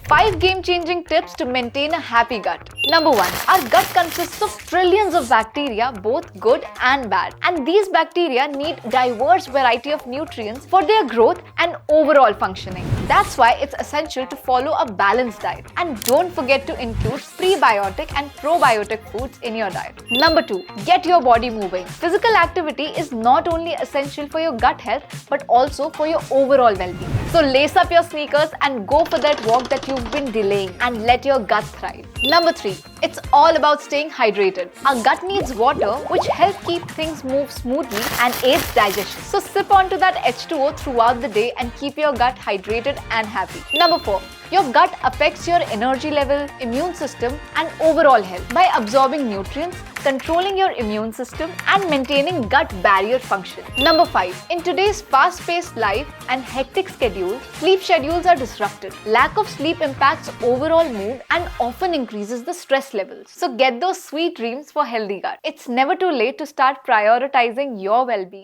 5 game-changing tips to maintain a happy gut. Number 1. Our gut consists of trillions of bacteria, both good and bad. And these bacteria need diverse variety of nutrients for their growth and overall functioning. That's why it's essential to follow a balanced diet. And don't forget to include prebiotic and probiotic foods in your diet. Number 2. Get your body moving. Physical activity is not only essential for your gut health but also for your overall well-being. So lace up your sneakers and go for that walk that you've been delaying and let your gut thrive. Number 3. It's all about staying hydrated. Our gut needs water, which helps keep things move smoothly and aids digestion. So sip onto that H2O throughout the day and keep your gut hydrated and happy. Number 4. Your gut affects your energy level, immune system and overall health by absorbing nutrients, controlling your immune system and maintaining gut barrier function. Number 5. In today's fast-paced life and hectic schedule, sleep schedules are disrupted. Lack of sleep impacts overall mood and often increases the stress levels. So get those sweet dreams for healthy gut. It's never too late to start prioritizing your well-being.